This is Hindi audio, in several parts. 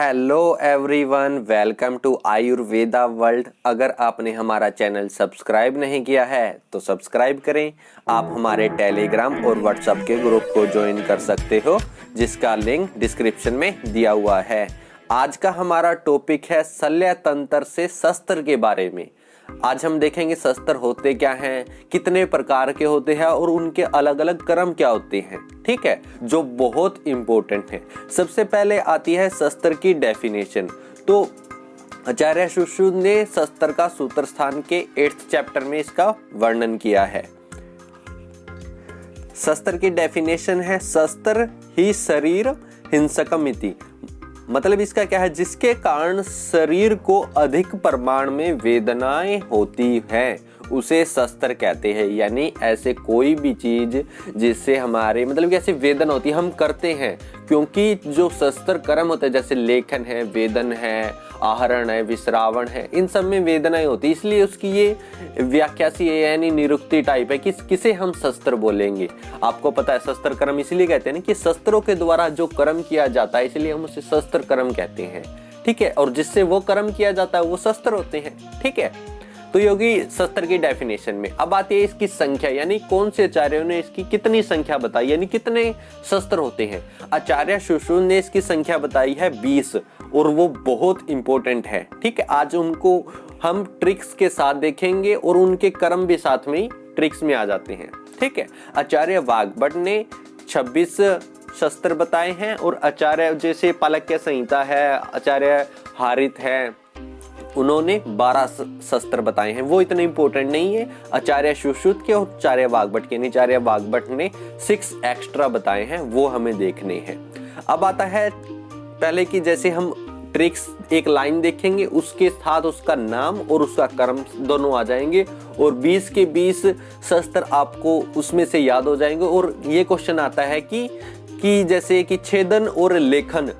Hello everyone, welcome to Ayurveda world. अगर आपने हमारा चैनल सब्सक्राइब नहीं किया है तो सब्सक्राइब करें। आप हमारे टेलीग्राम और व्हाट्सएप के ग्रुप को ज्वाइन कर सकते हो, जिसका लिंक डिस्क्रिप्शन में दिया हुआ है। आज का हमारा टॉपिक है शल्य तंत्र से शस्त्र के बारे में। आज हम देखेंगे शस्त्र होते क्या हैं, कितने प्रकार के होते हैं और उनके अलग अलग क्रम क्या होते हैं। ठीक है, जो बहुत इंपॉर्टेंट है। सबसे पहले आती है शस्त्र की डेफिनेशन। तो आचार्य सुश्रुत ने शस्त्र का सूत्र स्थान के 8th चैप्टर में इसका वर्णन किया है। शस्त्र की डेफिनेशन है शस्त्र ही शरीर हिंसकमिति। मतलब इसका क्या है, जिसके कारण शरीर को अधिक परिमाण में वेदनाएं होती हैं उसे शस्त्र कहते हैं। यानी ऐसे कोई भी चीज जिससे हमारे मतलब ऐसे वेदना होती है हम करते हैं, क्योंकि जो शस्त्र कर्म होते हैं जैसे लेखन है, वेदन है, आहरण है, विश्रावण है, इन सब में वेदनाएं होती है। इसलिए उसकी ये व्याख्या सी है, यानी निरुक्ति टाइप है कि किसे हम शस्त्र बोलेंगे। आपको पता है शस्त्र कर्म इसलिए कहते हैं ना कि शस्त्रों के द्वारा जो कर्म किया जाता है, इसलिए हम उसे शस्त्र कर्म कहते हैं। ठीक है, और जिससे वो कर्म किया जाता है वो शस्त्र होते हैं। ठीक है, तो योगी शस्त्र की डेफिनेशन में अब आती है इसकी संख्या, यानी कौन से आचार्यों ने इसकी कितनी संख्या बताई, यानी कितने शस्त्र होते हैं। आचार्य सुश्रुत ने इसकी संख्या बताई है 20 और वो बहुत इंपॉर्टेंट है। ठीक है, आज उनको हम ट्रिक्स के साथ देखेंगे और उनके कर्म भी साथ में ही ट्रिक्स में आ जाते हैं। ठीक है, आचार्य वाग्भट ने 26 शस्त्र बताए हैं और आचार्य जैसे पालक्य संहिता है, आचार्य हारित है, उन्होंने 12 शस्त्र बताए हैं। वो इतने इंपॉर्टेंट नहीं है। आचार्य सुश्रुत के और आचार्य वाग्भट के, आचार्य वाग्भट ने 6 एक्स्ट्रा बताए हैं, वो हमें देखने हैं। अब आता है पहले की जैसे हम ट्रिक्स एक लाइन देखेंगे, उसके साथ उसका नाम और उसका कर्म दोनों आ जाएंगे और 20 के 20 शस्त्र आपको उसमें से याद हो जाएंगे। और ये क्वेश्चन आता है कि जैसे कि छेदन और लेखन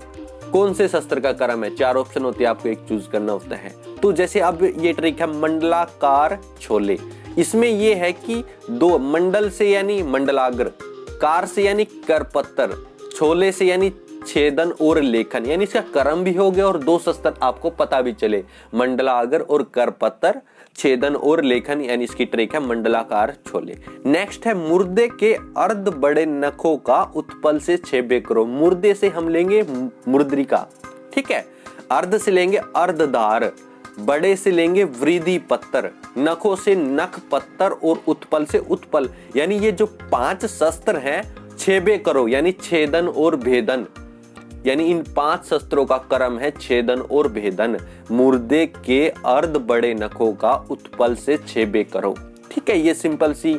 कौन से शस्त्र का कर्म है। 4 ऑप्शन होते हैं, आपको एक चूज करना होता है। तो जैसे अब ये ट्रिक है मंडलाकार छोले। इसमें ये है कि 2 मंडल से यानी मंडलाग्र, कार से यानी करपत्तर, छोले से यानी छेदन और लेखन, यानी इसका कर्म भी हो गया और 2 शस्त्र आपको पता भी चले, मंडलाग्र और करपत्तर, छेदन और लेखन, यानी इसकी ट्रिक है मंडलाकार छोले। नेक्स्ट है मुर्दे के अर्ध बड़े नखों का उत्पल से छेबे करो। मुर्दे से हम लेंगे मुर्द्रिका, ठीक है, अर्ध से लेंगे अर्धधार, बड़े से लेंगे वृद्धि पत्तर, नखों से नख पत्तर और उत्पल से उत्पल। यानी ये जो 5 शस्त्र हैं, छेबे करो यानी छेदन और भेदन, यानी इन 5 शस्त्रों का कर्म है छेदन और भेदन। मुर्दे के अर्ध बड़े नखों का उत्पल से छेबे करो। ठीक है, ये सिंपल सी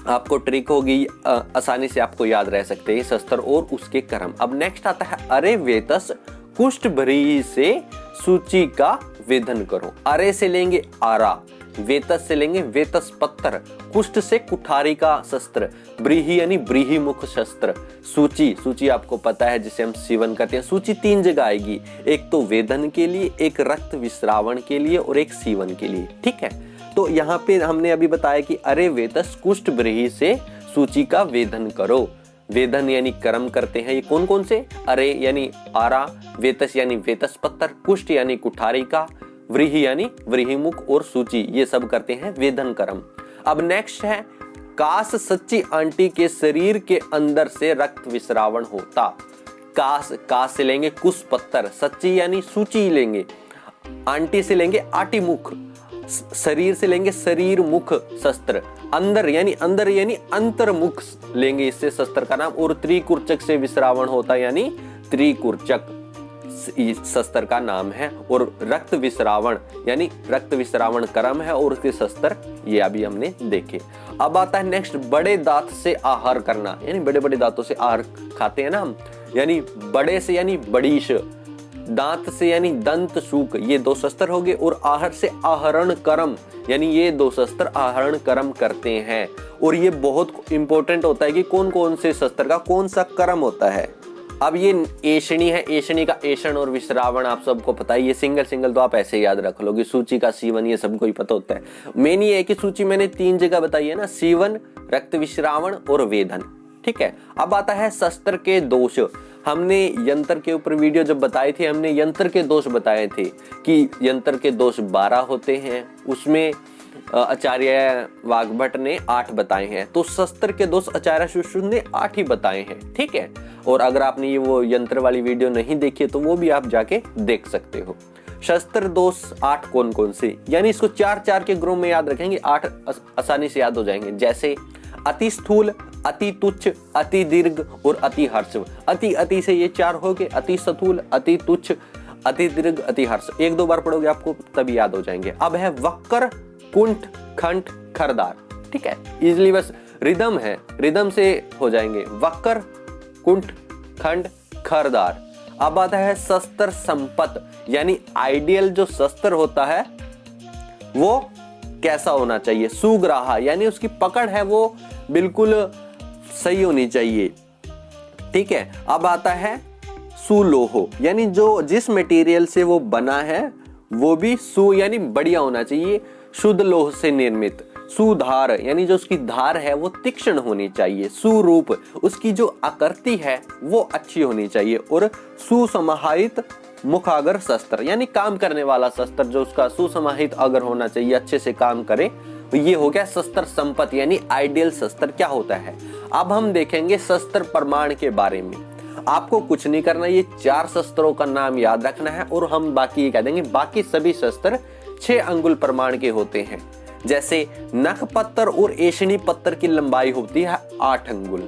आपको ट्रिक होगी, आसानी से आपको याद रह सकते हैं शस्त्र और उसके कर्म। अब नेक्स्ट आता है अरे वेतस कुष्ठ भरी से सूची का वेधन करो। अरे से लेंगे आरा, वेतस से लेंगे वेतस पत्थर, कुष्ठ से कुठारी का शस्त्र, ब्रीही यानी ब्रीही मुख शस्त्र, सूची, सूची आपको पता है जिसे हम सीवन करते हैं। सूची 3 जगह आएगी, एक तो वेधन के लिए, एक रक्त विश्रावण के लिए और एक सीवन के लिए। ठीक है, तो यहाँ पे हमने अभी बताया कि अरे वेतस कुष्ठ ब्रीही से सूची का वेधन करो। वेधन यानी कर्म करते हैं, ये कौन कौन से, अरे यानी आरा, वेतस यानी वेतस पत्थर, कुष्ठ यानी कुठारी का, व्रीहि यानी व्रीहिमुख और सूची, ये सब करते हैं वेधन कर्म। अब नेक्स्ट है कास सच्ची आंटी के शरीर के अंदर से रक्त विश्रावण होता। कास, कास से लेंगे कुश पत्थर, सच्ची यानी सूची लेंगे, आंटी से लेंगे आटी मुख, शरीर से लेंगे शरीर मुख शस्त्र, अंदर यानी अंतर्मुख लेंगे इससे शस्त्र का नाम, और त्रिकुर्चक से विश्रावण होता यानी त्रिकुर्चक शस्त्र का नाम है। और रक्त विश्रावण यानी रक्त विश्रावण कर्म है और उसके शस्त्र ये अभी हमने देखे। अब आता है नेक्स्ट बड़े दांत से आहार करना, यानी बड़े बड़े दांतों से आहार खाते हैं ना हम, यानी बड़े से यानी बड़ीश, दांत से यानी दंत सूक, ये 2 शस्त्र हो गए। और आहर से आहरण कर्म, यानी ये 2 शस्त्र आहरण कर्म करते हैं। और ये बहुत इंपॉर्टेंट होता है कि कौन कौन से शस्त्र का कौन सा कर्म होता है। अब ये एषणी है, एषणी का एषण और विश्रावण आप सबको पता है, ये सिंगल तो आप ऐसे याद रख लोगे। सूची का सीवन ये सबको ही पता होता है। मेन ये है कि सूची मैंने 3 जगह बताई है ना, सीवन, रक्त विश्रावण और वेधन। ठीक है, अब आता है शस्त्र के दोष। हमने यंत्र के ऊपर वीडियो जब बताई थी, हमने यंत्र के दोष बताए थे कि यंत्र के दोष 12 होते हैं, उसमें आचार्य वाग्भट ने 8 बताए हैं। तो शस्त्र के दोष आचार्य सुश्रुत ने 8 ही बताए हैं, ठीक है। और अगर आपने ये वो यंत्र वाली वीडियो नहीं देखी है तो वो भी आप जाके देख सकते हो। शस्त्र दोष 8 कौन कौन से, यानी इसको 4-4 के ग्रुप में याद रखेंगे, 8 आसानी से याद हो जाएंगे। जैसे अति स्थूल, अति तुच्छ, अति दीर्घ और अति हर्ष। अति से ये 4 हो गए, अति स्थूल, अति तुच्छ, अति दीर्घ, अति हर्ष। 1-2 बार पढ़ोगे आपको तभी याद हो जाएंगे। अब है वक्र, कुंठ, खंड, खरदार, ठीक है। इजली बस रिदम है, रिदम से हो जाएंगे। वक्र, कुंठ, खंड, खरदार। अब आता है शस्त्र संपत, यानी आइडियल जो शस्त्र होता है वो कैसा होना चाहिए। सुग्राहा, यानी उसकी पकड़ है वो बिल्कुल सही होनी चाहिए, ठीक है। अब आता है सुलोहो, यानी जो जिस मटेरियल से वो बना है वो भी यानी बढ़िया होना चाहिए, शुद्ध लोह से निर्मित। सुधार, यानी जो उसकी धार है वो तीक्ष्ण होनी चाहिए। सुरूप, उसकी जो आकृति है वो अच्छी होनी चाहिए। और सुसमाहित मुखागर शस्त्र, यानी काम करने वाला शस्त्र, जो उसका सुसमाहित अगर होना चाहिए, अच्छे से काम करे, तो ये हो गया शस्त्र संपत्ति, यानी आइडियल शस्त्र क्या होता है। अब हम देखेंगे शस्त्र प्रमाण के बारे में। आपको कुछ नहीं करना, ये 4 शस्त्रों का नाम याद रखना है और हम बाकी ये कह देंगे। बाकी सभी शस्त्र 6 अंगुल प्रमाण के होते हैं। जैसे नख पत्तर और एषणी पत्तर की लंबाई होती है 8 अंगुल।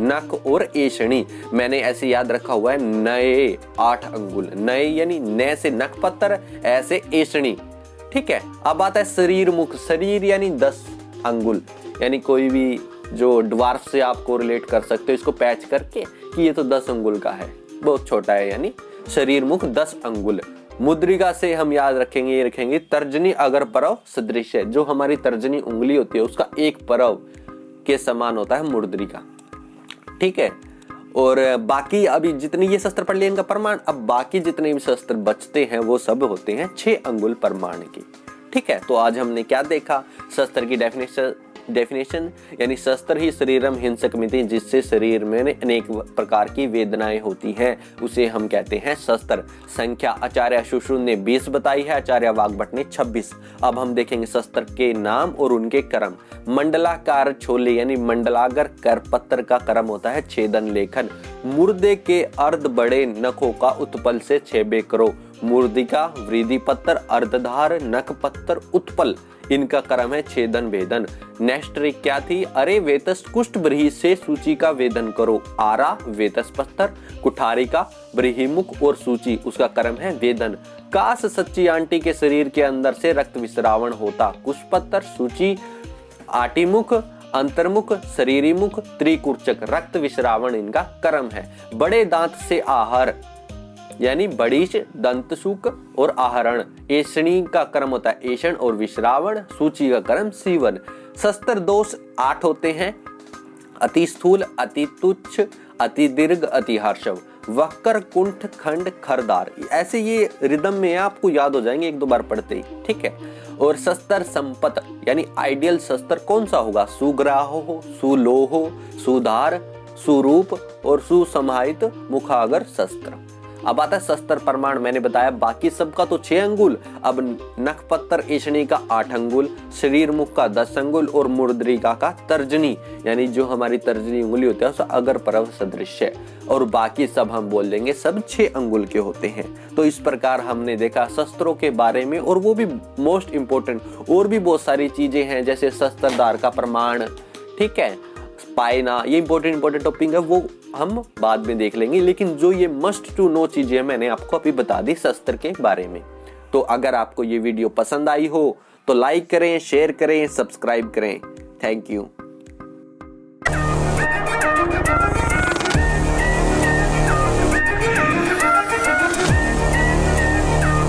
नख और एषणी मैंने ऐसे याद रखा हुआ है, नए 8 अंगुल। नए यानी न से नख पत्तर, ऐसे एषणी, ठीक है। अब आता है शरीर मुख, शरीर यानी 10 अंगुल, यानी कोई भी जो ड्वार्फ से आप कोरिलेट कर सकते हो इसको पैच करके कि ये तो 10 अंगुल का है, बहुत छोटा है, यानी शरीर मुख 10 अंगुल। मुद्रिका से हम याद रखेंगे, ये रखेंगे तर्जनी अगर परव सदृश है, जो हमारी तर्जनी उंगली होती है उसका एक परव के समान होता है मुद्रिका, ठीक है। और बाकी अभी जितने ये शस्त्र पढ़ लिए इनका प्रमाण, अब बाकी जितने भी शस्त्र बचते हैं वो सब होते हैं 6 अंगुल प्रमाण के, ठीक है। तो आज हमने क्या देखा, शस्त्र की डेफिनेशन यानी शस्त्र ही शरीरम हिंसकमिति, जिससे शरीर में अनेक प्रकार की वेदनाएं होती हैं, उसे हम कहते हैं शस्त्र। संख्या आचार्य सुश्रुत ने 20 बताई है, आचार्य वाग्भट ने 26। अब हम देखेंगे शस्त्र के नाम और उनके क्रम। मंडलाकार छोले यानी मंडलागर कर पत्थर का क्रम होता है छेदन लेखन। मुर्दे के अर्ध बड़े नखों का उत्पल से छेबे करो। मूर्दिका, वृद्धि पत्थर, अर्धधार, नख पत्थर, उत्पल, इनका क्रम है छेदन भेदन। नेक्स्ट ट्रिक क्या थी, अरे वेतस कुष्ठ ब्रीहि से सूची का वेदन करो। आरा वेतस पत्थर, कुठारी का ब्रीहिमुख और सूची, उसका क्रम है वेदन। काश सच्ची आंटी के शरीर के अंदर से रक्त विस्रावण होता। कुशपत्तर, सूची, आटीमुख, अंतर्मुख, शरीरीमुख, त्रिकुर्चक, रक्त विश्रावण इनका क्रम है। बड़े दांत से आहार यानी बड़ीश, दंतशुक और आहरण। एषणी का क्रम होता है एषण और विश्रावण। सूची का क्रम सीवन। शस्त्र दोष 8 होते हैं, अति स्थूल, अति तुच्छ, अति दीर्घ, अति हर्षव। वक्र, कुंठ, खंड, खरदार, ऐसे ये रिदम में आपको याद हो जाएंगे 1-2 बार पढ़ते ही, ठीक है। और शस्त्र संपत यानी आइडियल शस्त्र कौन सा होगा, सुग्राहो, सुलोहो, सुधार, सुरूप और सुसमाहित मुखागर शस्त्र। अब आता है शस्त्र प्रमाण, मैंने बताया बाकी सबका तो 6 अंगुल। अब नख पत्तर एषणी का 8 अंगुल, शरीर मुख का 10 अंगुल और मुद्रिका का तर्जनी यानी जो हमारी तर्जनी उंगली होती है उसका अगर परव सदृश है। और बाकी सब हम बोल देंगे सब 6 अंगुल के होते हैं। तो इस प्रकार हमने देखा शस्त्रों के बारे में, और वो भी मोस्ट इंपोर्टेंट और भी बहुत सारी चीजें हैं जैसे शस्त्रधार का प्रमाण, ठीक है, पायना, ये इंपॉर्टेंट टॉपिक है, वो हम बाद में देख लेंगे। लेकिन जो ये मस्ट टू नो चीजें मैंने आपको अभी बता दी शस्त्र के बारे में। तो अगर आपको ये वीडियो पसंद आई हो तो लाइक करें, शेयर करें, सब्सक्राइब करें। Thank you.